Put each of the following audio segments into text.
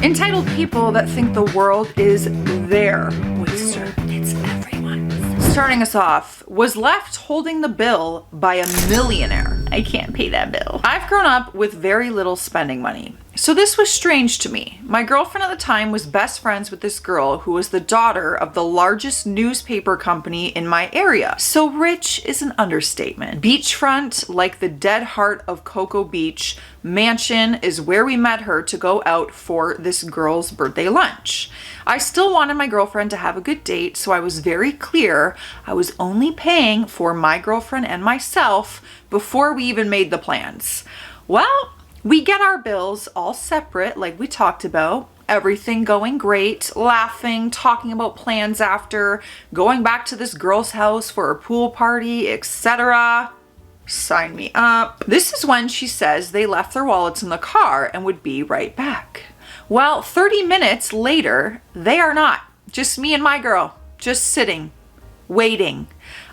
Entitled people that think the world is their oyster. It's everyone's. Starting us off, was left holding the bill by a millionaire. I can't pay that bill. I've grown up with very little spending money, so this was strange to me. My girlfriend at the time was best friends with this girl who was the daughter of the largest newspaper company in my area. So rich is an understatement. Beachfront, like the dead heart of Cocoa Beach, mansion is where we met her to go out for this girl's birthday lunch. I still wanted my girlfriend to have a good date, so I was very clear I was only paying for my girlfriend and myself before we even made the plans. Well, we get our bills all separate like we talked about. Everything going great, laughing, talking about plans after, going back to this girl's house for a pool party, etc. Sign me up. This is when she says they left their wallets in the car and would be right back. Well, 30 minutes later, they are not. Just me and my girl, just sitting, waiting.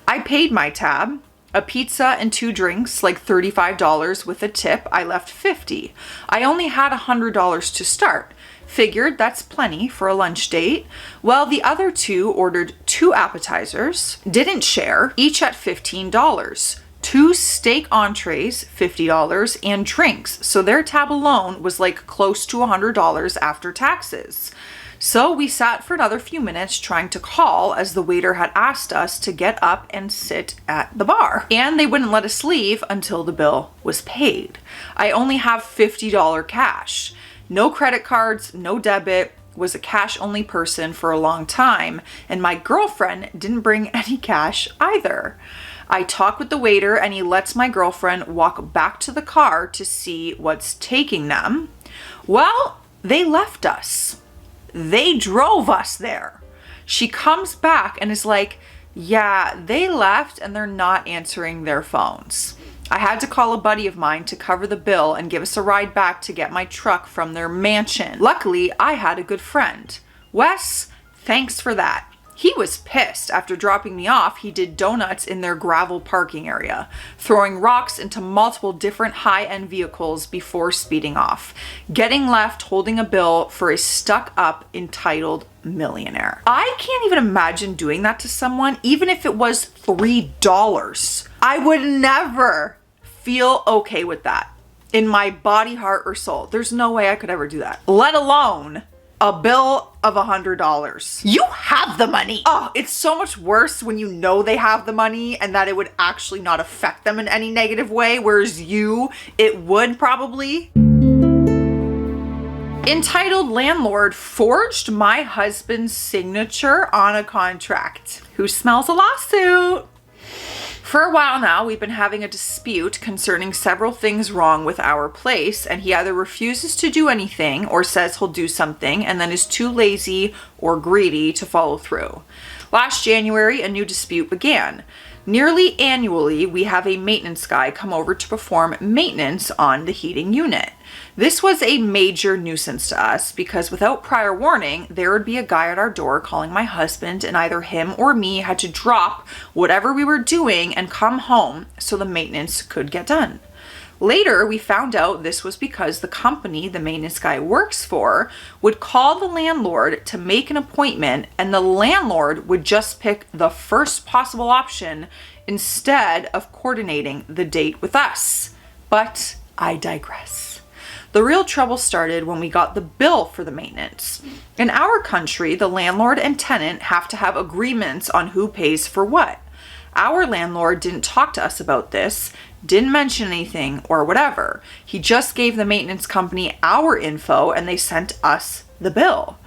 I paid my tab. A pizza and 2 drinks, like $35 with a tip. I left $50. I only had $100 to start. Figured that's plenty for a lunch date. Well, the other two ordered 2 appetizers, didn't share, each at $15. 2 steak entrees, $50, and drinks. So their tab alone was like close to $100 after taxes. So we sat for another few minutes trying to call as the waiter had asked us to get up and sit at the bar. And they wouldn't let us leave until the bill was paid. I only have $50 cash. No credit cards, no debit. Was a cash only person for a long time. And my girlfriend didn't bring any cash either. I talk with the waiter and he lets my girlfriend walk back to the car to see what's taking them. Well, they left us. They drove us there. She comes back and is like, yeah, they left and they're not answering their phones. I had to call a buddy of mine to cover the bill and give us a ride back to get my truck from their mansion. Luckily, I had a good friend. Wes, thanks for that. He was pissed. After dropping me off, he did donuts in their gravel parking area, throwing rocks into multiple different high-end vehicles before speeding off, getting left holding a bill for a stuck-up, entitled millionaire. I can't even imagine doing that to someone, even if it was $3. I would never feel okay with that in my body, heart, or soul. There's no way I could ever do that, let alone a bill of $100. You have the money. Oh, it's so much worse when you know they have the money and that it would actually not affect them in any negative way, whereas you, it would probably. Entitled landlord forged my husband's signature on a contract. Who smells a lawsuit? For a while now, we've been having a dispute concerning several things wrong with our place, and he either refuses to do anything or says he'll do something and then is too lazy or greedy to follow through. Last January, a new dispute began. Nearly annually, we have a maintenance guy come over to perform maintenance on the heating unit. This was a major nuisance to us because without prior warning, there would be a guy at our door calling my husband, and either him or me had to drop whatever we were doing and come home so the maintenance could get done. Later, we found out this was because the company the maintenance guy works for would call the landlord to make an appointment, and the landlord would just pick the first possible option instead of coordinating the date with us. But I digress. The real trouble started when we got the bill for the maintenance. In our country, the landlord and tenant have to have agreements on who pays for what. Our landlord didn't talk to us about this, didn't mention anything or whatever. He just gave the maintenance company our info and they sent us the bill.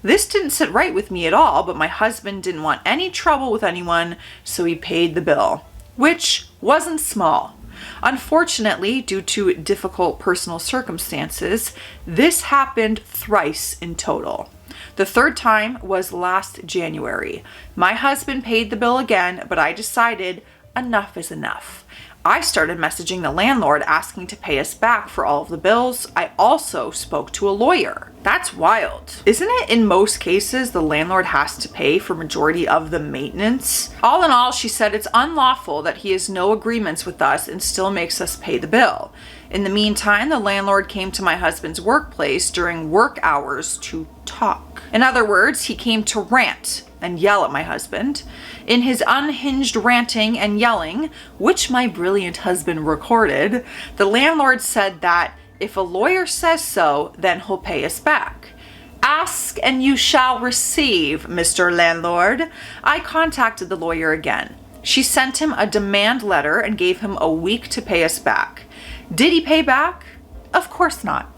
This didn't sit right with me at all, but my husband didn't want any trouble with anyone, so he paid the bill, which wasn't small. Unfortunately, due to difficult personal circumstances, this happened thrice in total. The third time was last January. My husband paid the bill again, but I decided enough is enough. I started messaging the landlord asking to pay us back for all of the bills. I also spoke to a lawyer. That's wild. Isn't it in most cases the landlord has to pay for majority of the maintenance? All in all, she said it's unlawful that he has no agreements with us and still makes us pay the bill. In the meantime, the landlord came to my husband's workplace during work hours to talk. In other words, he came to rant and yell at my husband. In his unhinged ranting and yelling, which my brilliant husband recorded, the landlord said that if a lawyer says so, then he'll pay us back. Ask and you shall receive, Mr. Landlord. I contacted the lawyer again. She sent him a demand letter and gave him a week to pay us back. Did he pay back? Of course not.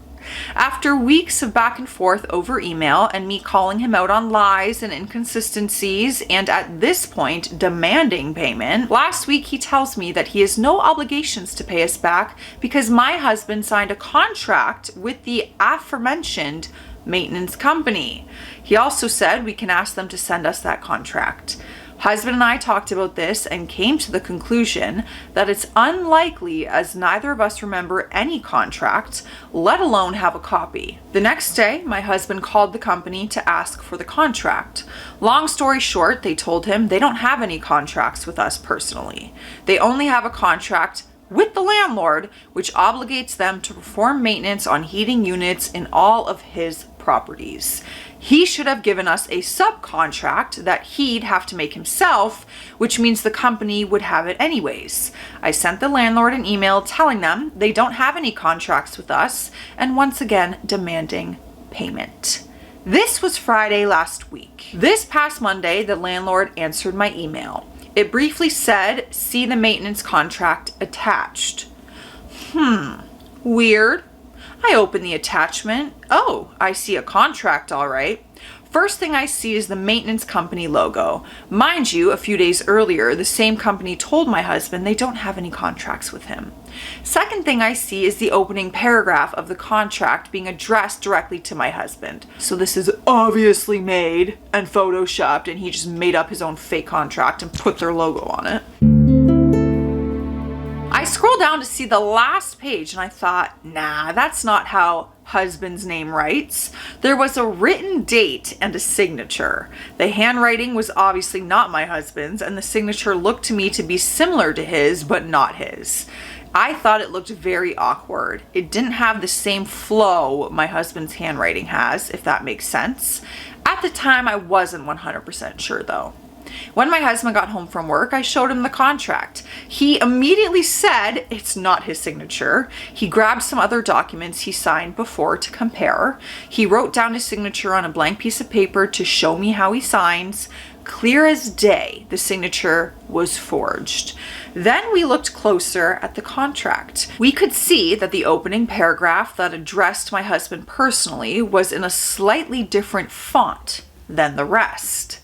After weeks of back and forth over email and me calling him out on lies and inconsistencies and at this point demanding payment, last week he tells me that he has no obligations to pay us back because my husband signed a contract with the aforementioned maintenance company. He also said we can ask them to send us that contract. Husband and I talked about this and came to the conclusion that it's unlikely, as neither of us remember any contract, let alone have a copy. The next day, my husband called the company to ask for the contract. Long story short, they told him they don't have any contracts with us personally. They only have a contract with the landlord, which obligates them to perform maintenance on heating units in all of his properties. He should have given us a subcontract that he'd have to make himself, which means the company would have it anyways. I sent the landlord an email telling them they don't have any contracts with us and once again demanding payment. This was Friday last week. This past Monday, the landlord answered my email. It briefly said, see the maintenance contract attached. Weird. I open the attachment. Oh, I see a contract, all right. First thing I see is the maintenance company logo. Mind you, a few days earlier, the same company told my husband they don't have any contracts with him. Second thing I see is the opening paragraph of the contract being addressed directly to my husband. So this is obviously made and photoshopped and he just made up his own fake contract and put their logo on it. I scrolled down to see the last page and I thought, nah, that's not how husband's name writes. There was a written date and a signature. The handwriting was obviously not my husband's and the signature looked to me to be similar to his, but not his. I thought it looked very awkward. It didn't have the same flow my husband's handwriting has, if that makes sense. At the time, I wasn't 100% sure though. When my husband got home from work, I showed him the contract. He immediately said it's not his signature. He grabbed some other documents he signed before to compare. He wrote down his signature on a blank piece of paper to show me how he signs. Clear as day, the signature was forged. Then we looked closer at the contract. We could see that the opening paragraph that addressed my husband personally was in a slightly different font than the rest.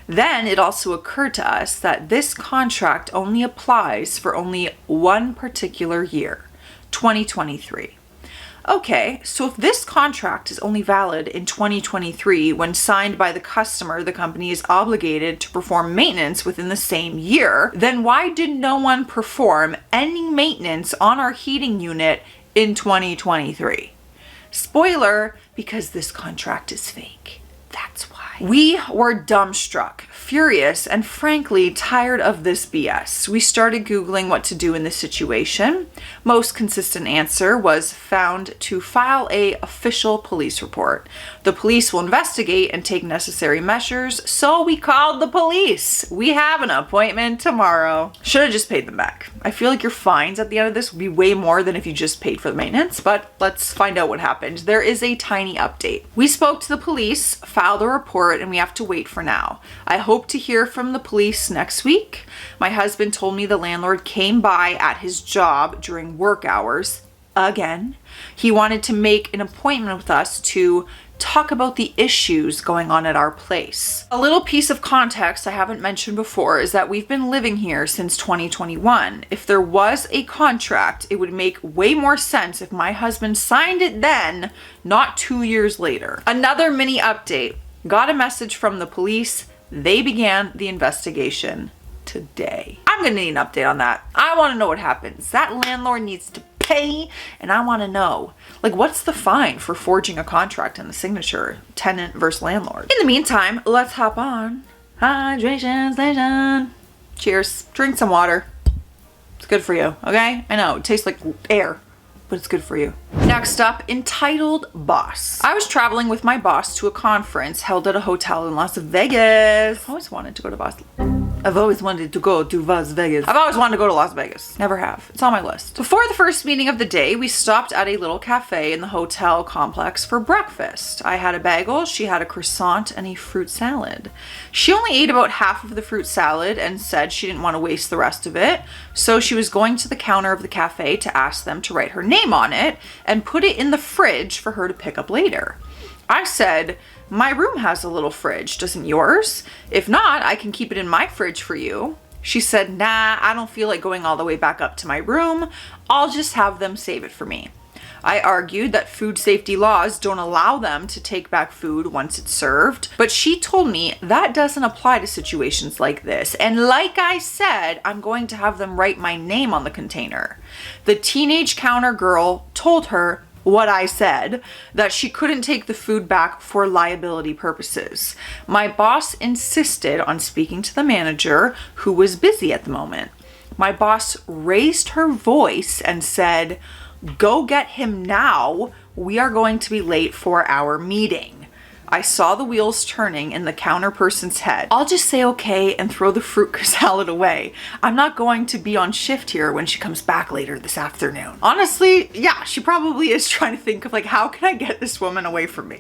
Then it also occurred to us that this contract only applies for only one particular year, 2023. Okay, so if this contract is only valid in 2023 when signed by the customer, the company is obligated to perform maintenance within the same year, then why did no one perform any maintenance on our heating unit in 2023? Spoiler, because this contract is fake. That's why. We were dumbstruck, furious, and frankly tired of this BS. We started Googling what to do in this situation. Most consistent answer was found to file a official police report. The police will investigate and take necessary measures, so we called the police. We have an appointment tomorrow. Should have just paid them back. I feel like your fines at the end of this would be way more than if you just paid for the maintenance, but let's find out what happened. There is a tiny update. We spoke to the police, filed a report, and we have to wait for now. I hope to hear from the police next week. My husband told me the landlord came by at his job during work hours again. He wanted to make an appointment with us to talk about the issues going on at our place. A little piece of context I haven't mentioned before is that we've been living here since 2021. If there was a contract, it would make way more sense if my husband signed it then, not 2 years later. Another mini update. Got a message from the police. They began the investigation today. I'm gonna need an update on that. I wanna know what happens. That landlord needs to pay, and I wanna know, like, what's the fine for forging a contract and the signature, tenant versus landlord? In the meantime, let's hop on hydration station. Cheers. Drink some water. It's good for you, okay? I know, it tastes like air. but it's good for you. Next up, entitled boss. I was traveling with my boss to a conference held at a hotel in Las Vegas. I've always wanted to go to Las Vegas. Never have. It's on my list. Before the first meeting of the day, we stopped at a little cafe in the hotel complex for breakfast. I had a bagel, she had a croissant, and a fruit salad. She only ate about half of the fruit salad and said she didn't want to waste the rest of it, so she was going to the counter of the cafe to ask them to write her name on it and put it in the fridge for her to pick up later. I said, "My room has a little fridge, doesn't yours? If not, I can keep it in my fridge for you." She said, "Nah, I don't feel like going all the way back up to my room. I'll just have them save it for me." I argued that food safety laws don't allow them to take back food once it's served, but she told me that doesn't apply to situations like this. And like I said, I'm going to have them write my name on the container. The teenage counter girl told her what I said, that she couldn't take the food back for liability purposes. My boss insisted on speaking to the manager, who was busy at the moment. My boss raised her voice and said, "Go get him now. We are going to be late for our meeting." I saw the wheels turning in the counter person's head. I'll just say okay and throw the fruit salad away. I'm not going to be on shift here when she comes back later this afternoon. Honestly, yeah, she probably is trying to think of like, how can I get this woman away from me?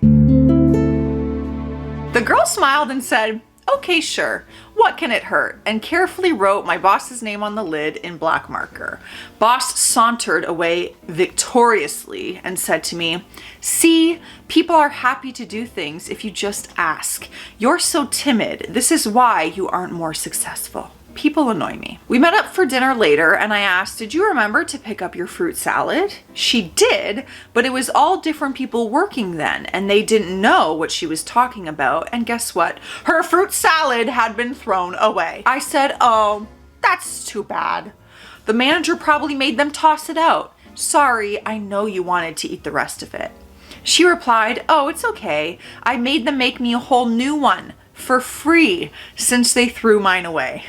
The girl smiled and said, "Okay, sure. What can it hurt?" and carefully wrote my boss's name on the lid in black marker. Boss sauntered away victoriously and said to me, "See, people are happy to do things if you just ask. You're so timid. This is why you aren't more successful." People annoy me. We met up for dinner later and I asked, "Did you remember to pick up your fruit salad?" She did, but it was all different people working then and they didn't know what she was talking about. And guess what? Her fruit salad had been thrown away. I said, "Oh, that's too bad. The manager probably made them toss it out. Sorry, I know you wanted to eat the rest of it." She replied, "Oh, it's okay. I made them make me a whole new one for free since they threw mine away."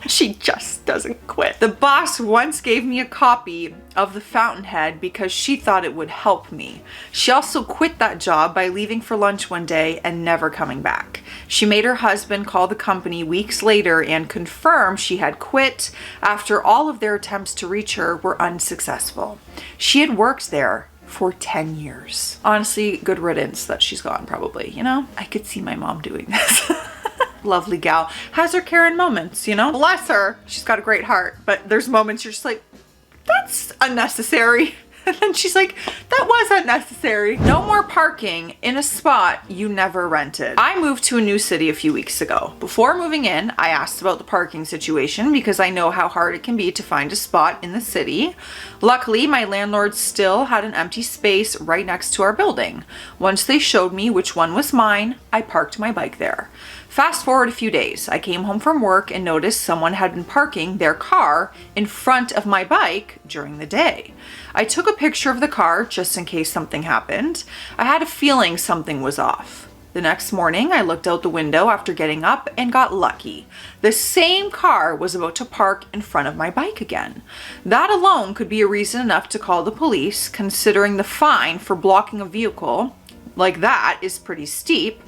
She just doesn't quit. The boss once gave me a copy of The Fountainhead because she thought it would help me. She also quit that job by leaving for lunch one day and never coming back. She made her husband call the company weeks later and confirm she had quit after all of their attempts to reach her were unsuccessful. She had worked there for 10 years. Honestly, good riddance that she's gone probably, you know? I could see my mom doing this. Lovely gal. Has her Karen moments, you know? Bless her. She's got a great heart, but there's moments you're just like, that's unnecessary. And then she's like, that was unnecessary. No more parking in a spot you never rented. I moved to a new city a few weeks ago. Before moving in, I asked about the parking situation because I know how hard it can be to find a spot in the city. Luckily, my landlord still had an empty space right next to our building. Once they showed me which one was mine, I parked my bike there. Fast forward a few days, I came home from work and noticed someone had been parking their car in front of my bike during the day. I took a picture of the car just in case something happened. I had a feeling something was off. The next morning, I looked out the window after getting up and got lucky. The same car was about to park in front of my bike again. That alone could be a reason enough to call the police, considering the fine for blocking a vehicle like that is pretty steep.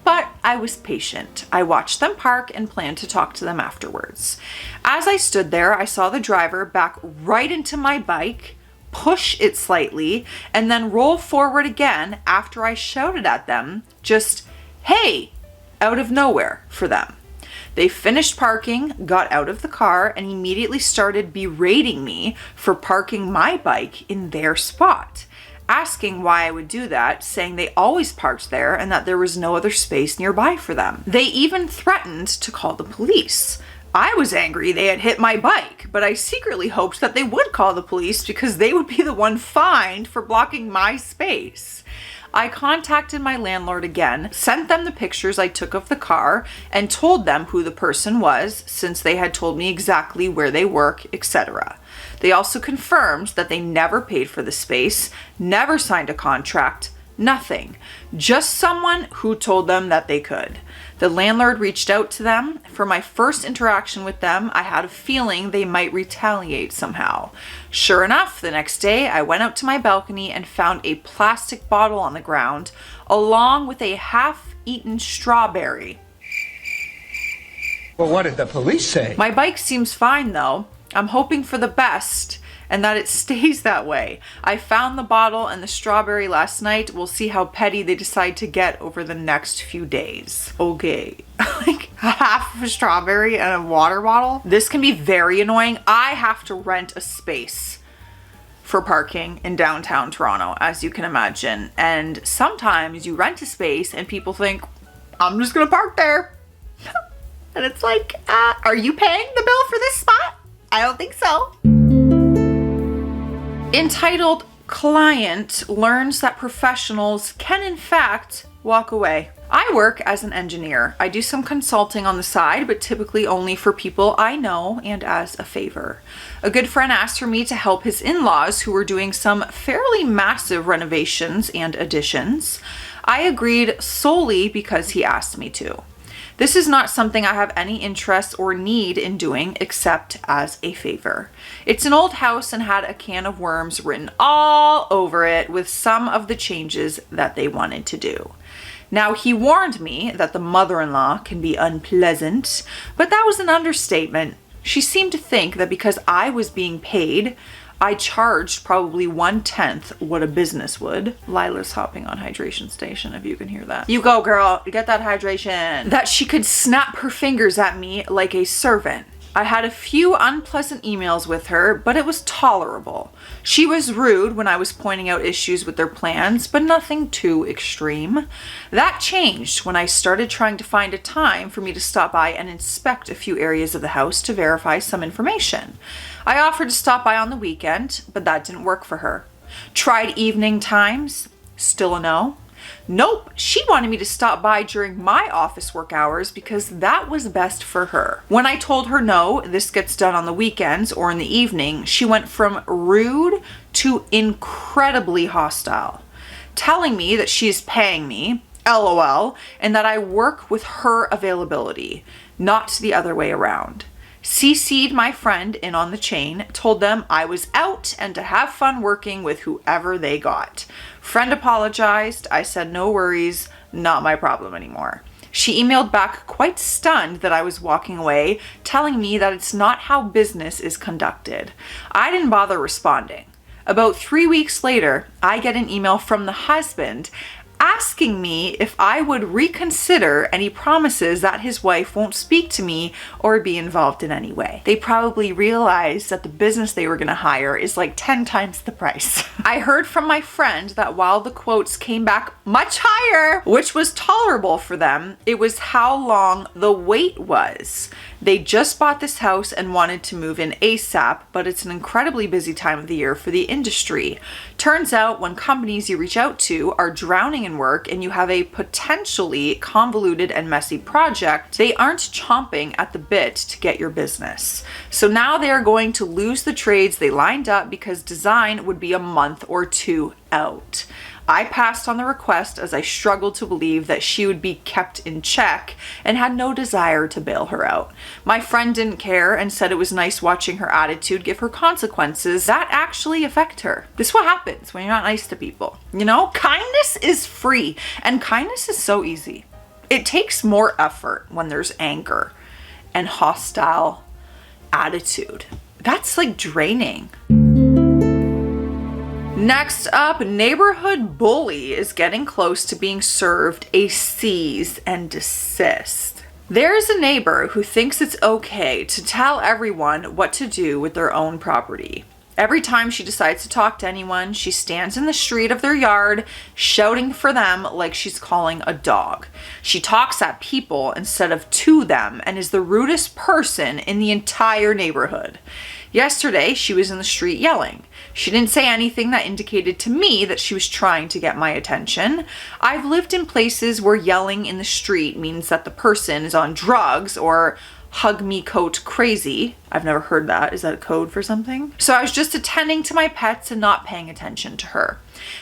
But I was patient. I watched them park and planned to talk to them afterwards. As I stood there, I saw the driver back right into my bike, push it slightly, and then roll forward again after I shouted at them, just, "Hey," out of nowhere for them. They finished parking, got out of the car, and immediately started berating me for parking my bike in their spot, asking why I would do that, saying they always parked there and that there was no other space nearby for them. They even threatened to call the police. I was angry they had hit my bike, but I secretly hoped that they would call the police because they would be the one fined for blocking my space. I contacted my landlord again, sent them the pictures I took of the car, and told them who the person was since they had told me exactly where they work, etc. They also confirmed that they never paid for the space, never signed a contract, Nothing. Just someone who told them that they could. The landlord reached out to them. For my first interaction with them, I had a feeling they might retaliate somehow. Sure enough, the next day I went out to my balcony and found a plastic bottle on the ground, along with a half-eaten strawberry. Well, what did the police say? My bike seems fine though. I'm hoping for the best and that it stays that way. I found the bottle and the strawberry last night. We'll see how petty they decide to get over the next few days. Okay, like half of a strawberry and a water bottle? This can be very annoying. I have to rent a space for parking in downtown Toronto, as you can imagine. And sometimes you rent a space and people think, I'm just gonna park there. And it's like, are you paying the bill for this spot? I don't think so. Entitled, Client Learns That Professionals Can in Fact Walk Away. I work as an engineer. I do some consulting on the side, but typically only for people I know and as a favor. A good friend asked for me to help his in-laws who were doing some fairly massive renovations and additions. I agreed solely because he asked me to. This is not something I have any interest or need in doing except as a favor. It's an old house and had a can of worms written all over it with some of the changes that they wanted to do. Now, he warned me that the mother-in-law can be unpleasant, but that was an understatement. She seemed to think that because I was being paid, I charged probably 1/10 what a business would. Lila's hopping on hydration station, if you can hear that. You go, girl, get that hydration. That she could snap her fingers at me like a servant. I had a few unpleasant emails with her, but it was tolerable. She was rude when I was pointing out issues with their plans, but nothing too extreme. That changed when I started trying to find a time for me to stop by and inspect a few areas of the house to verify some information. I offered to stop by on the weekend, but that didn't work for her. Tried evening times, still a no. Nope, she wanted me to stop by during my office work hours because that was best for her. When I told her no, this gets done on the weekends or in the evening, she went from rude to incredibly hostile, telling me that she is paying me, LOL, and that I work with her availability, not the other way around. CC'd my friend in on the chain, told them I was out and to have fun working with whoever they got. Friend apologized. I said no worries, not my problem anymore. She emailed back quite stunned that I was walking away, telling me that it's not how business is conducted. I didn't bother responding. About 3 weeks later, I get an email from the husband asking me if I would reconsider any promises that his wife won't speak to me or be involved in any way. They probably realized that the business they were going to hire is like 10 times the price. I heard from my friend that while the quotes came back much higher, which was tolerable for them, it was how long the wait was. They just bought this house and wanted to move in ASAP, but it's an incredibly busy time of the year for the industry. Turns out when companies you reach out to are drowning in work and you have a potentially convoluted and messy project, they aren't chomping at the bit to get your business. So now they are going to lose the trades they lined up because design would be a month or two out. I passed on the request as I struggled to believe that she would be kept in check and had no desire to bail her out. My friend didn't care and said it was nice watching her attitude give her consequences that actually affect her. This is what happens when you're not nice to people. You know, kindness is free and kindness is so easy. It takes more effort when there's anger and hostile attitude. That's like draining. Next up, neighborhood bully is getting close to being served a cease and desist. There's a neighbor who thinks it's okay to tell everyone what to do with their own property. Every time she decides to talk to anyone, she stands in the street of their yard, shouting for them like she's calling a dog. She talks at people instead of to them and is the rudest person in the entire neighborhood. Yesterday, she was in the street yelling. She didn't say anything that indicated to me that she was trying to get my attention. I've lived in places where yelling in the street means that the person is on drugs or hug me coat crazy. I've never heard that. Is that a code for something? So I was just attending to my pets and not paying attention to her.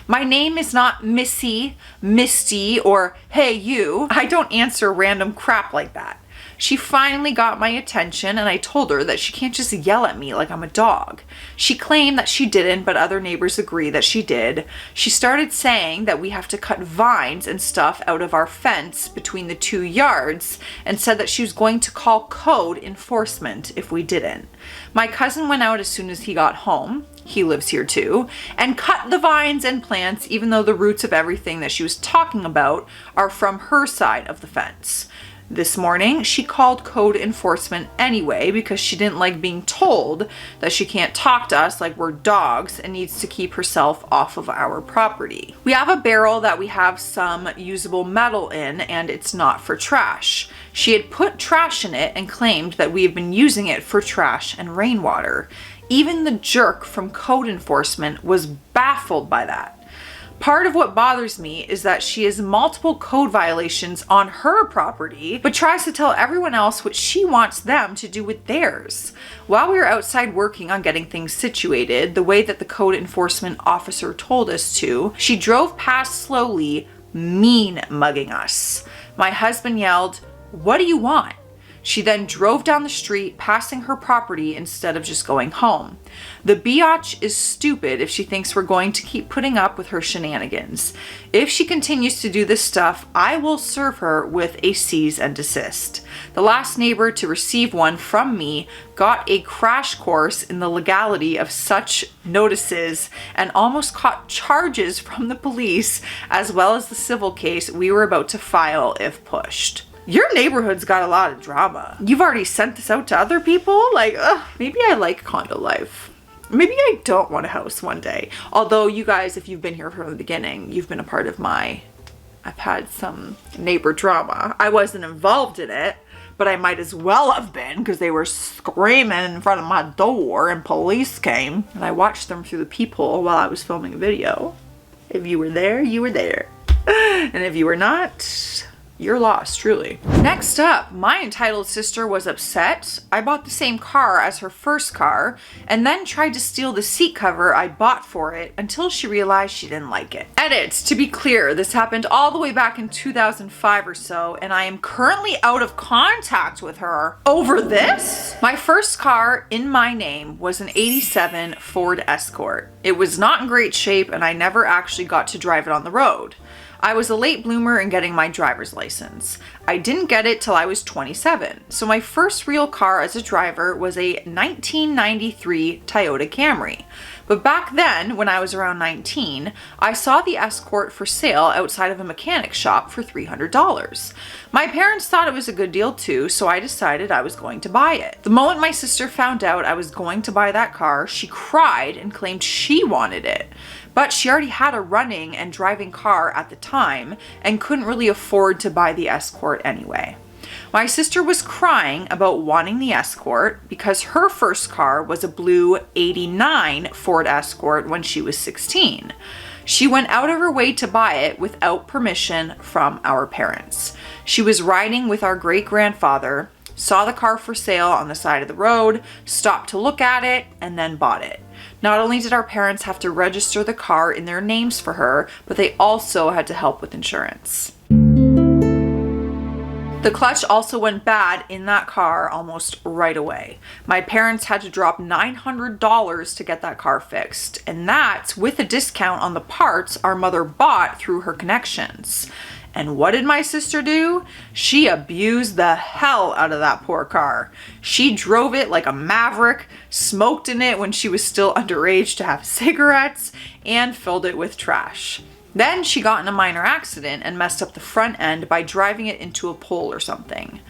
My name is not Missy, Misty, or hey you. I don't answer random crap like that. She finally got my attention and I told her that she can't just yell at me like I'm a dog. She claimed that she didn't, but other neighbors agree that she did. She started saying that we have to cut vines and stuff out of our fence between the 2 yards and said that she was going to call code enforcement if we didn't. My cousin went out as soon as he got home. He lives here too, and cut the vines and plants even though the roots of everything that she was talking about are from her side of the fence. This morning, she called code enforcement anyway because she didn't like being told that she can't talk to us like we're dogs and needs to keep herself off of our property. We have a barrel that we have some usable metal in and it's not for trash. She had put trash in it and claimed that we have been using it for trash and rainwater. Even the jerk from code enforcement was baffled by that. Part of what bothers me is that she has multiple code violations on her property, but tries to tell everyone else what she wants them to do with theirs. While we were outside working on getting things situated, the way that the code enforcement officer told us to, she drove past slowly, mean mugging us. My husband yelled, "What do you want?" She then drove down the street, passing her property instead of just going home. The biatch is stupid if she thinks we're going to keep putting up with her shenanigans. If she continues to do this stuff, I will serve her with a cease and desist. The last neighbor to receive one from me got a crash course in the legality of such notices and almost caught charges from the police, as well as the civil case we were about to file if pushed. Your neighborhood's got a lot of drama. You've already sent this out to other people? Like, maybe I like condo life. Maybe I don't want a house one day. Although you guys, if you've been here from the beginning, you've been a part of I've had some neighbor drama. I wasn't involved in it, but I might as well have been because they were screaming in front of my door and police came. And I watched them through the peephole while I was filming a video. If you were there, you were there. And if you were not, you're lost, truly. Next up, my entitled sister was upset. I bought the same car as her first car and then tried to steal the seat cover I bought for it until she realized she didn't like it. Edit, to be clear, this happened all the way back in 2005 or so and I am currently out of contact with her over this. My first car in my name was an '87 Ford Escort. It was not in great shape and I never actually got to drive it on the road. I was a late bloomer in getting my driver's license. I didn't get it till I was 27. So my first real car as a driver was a 1993 Toyota Camry. But back then, when I was around 19, I saw the Escort for sale outside of a mechanic shop for $300. My parents thought it was a good deal too, so I decided I was going to buy it. The moment my sister found out I was going to buy that car, she cried and claimed she wanted it. But she already had a running and driving car at the time and couldn't really afford to buy the Escort anyway. My sister was crying about wanting the Escort because her first car was a blue '89 Ford Escort when she was 16. She went out of her way to buy it without permission from our parents. She was riding with our great-grandfather, saw the car for sale on the side of the road, stopped to look at it, and then bought it. Not only did our parents have to register the car in their names for her, but they also had to help with insurance. The clutch also went bad in that car almost right away. My parents had to drop $900 to get that car fixed, and that's with a discount on the parts our mother bought through her connections. And what did my sister do? She abused the hell out of that poor car. She drove it like a maverick, smoked in it when she was still underage to have cigarettes, and filled it with trash. Then she got in a minor accident and messed up the front end by driving it into a pole or something.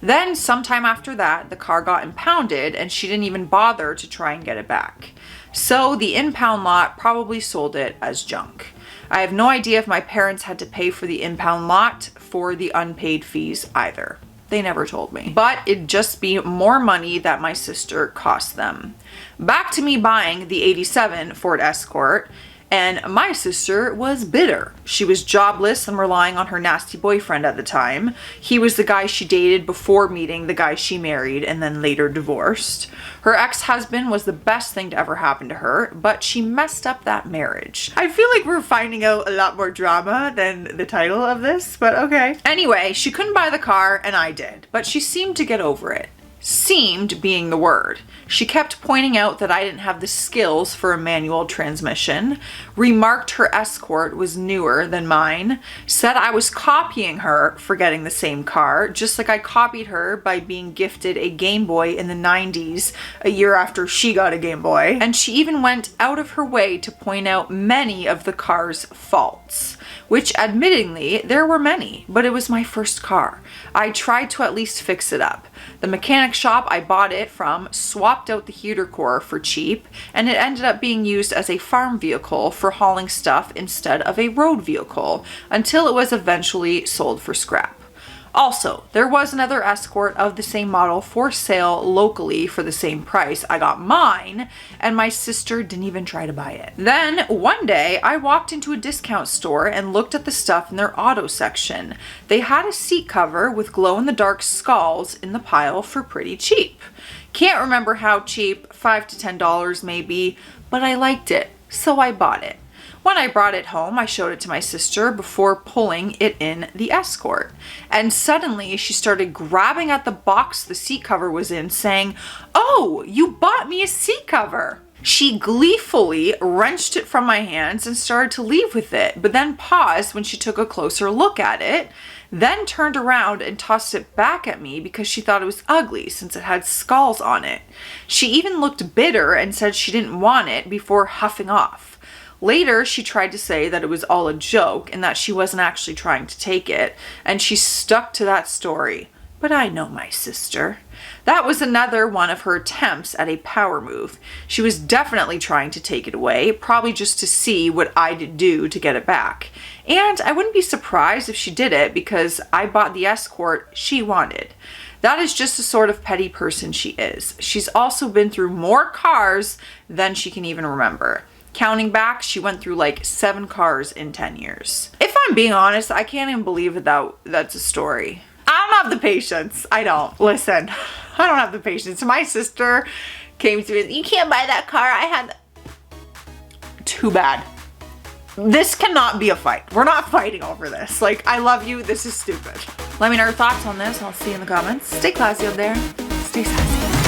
Then sometime after that, the car got impounded and she didn't even bother to try and get it back. So the impound lot probably sold it as junk. I have no idea if my parents had to pay for the impound lot for the unpaid fees either. They never told me. But it'd just be more money that my sister cost them. Back to me buying the '87 Ford Escort. and my sister was bitter. She was jobless and relying on her nasty boyfriend at the time. He was the guy she dated before meeting the guy she married and then later divorced. Her ex-husband was the best thing to ever happen to her, but she messed up that marriage. I feel like we're finding out a lot more drama than the title of this, but okay. Anyway, she couldn't buy the car and I did, but she seemed to get over it. Seemed being the word. She kept pointing out that I didn't have the skills for a manual transmission, remarked her Escort was newer than mine, said I was copying her for getting the same car, just like I copied her by being gifted a Game Boy in the 90s, a year after she got a Game Boy, and she even went out of her way to point out many of the car's faults, which admittingly there were many, but it was my first car. I tried to at least fix it up. The mechanic shop I bought it from swapped out the heater core for cheap, and it ended up being used as a farm vehicle for hauling stuff instead of a road vehicle, until it was eventually sold for scrap. Also, there was another Escort of the same model for sale locally for the same price. I got mine, and my sister didn't even try to buy it. Then, one day, I walked into a discount store and looked at the stuff in their auto section. They had a seat cover with glow-in-the-dark skulls in the pile for pretty cheap. Can't remember how cheap, $5 to $10 maybe, but I liked it, so I bought it. When I brought it home, I showed it to my sister before pulling it in the Escort. And suddenly she started grabbing at the box the seat cover was in, saying, "Oh, you bought me a seat cover." She gleefully wrenched it from my hands and started to leave with it, but then paused when she took a closer look at it, then turned around and tossed it back at me because she thought it was ugly since it had skulls on it. She even looked bitter and said she didn't want it before huffing off. Later, she tried to say that it was all a joke and that she wasn't actually trying to take it, and she stuck to that story. But I know my sister. That was another one of her attempts at a power move. She was definitely trying to take it away, probably just to see what I'd do to get it back. And I wouldn't be surprised if she did it because I bought the Escort she wanted. That is just the sort of petty person she is. She's also been through more cars than she can even remember. Counting back, she went through like 7 cars in 10 years. If I'm being honest, I can't even believe that's a story. I don't have the patience. I don't. Listen, I don't have the patience. My sister came to me, "You can't buy that car. I had..." Too bad. This cannot be a fight. We're not fighting over this. Like, I love you. This is stupid. Let me know your thoughts on this. I'll see you in the comments. Stay classy out there. Stay sassy.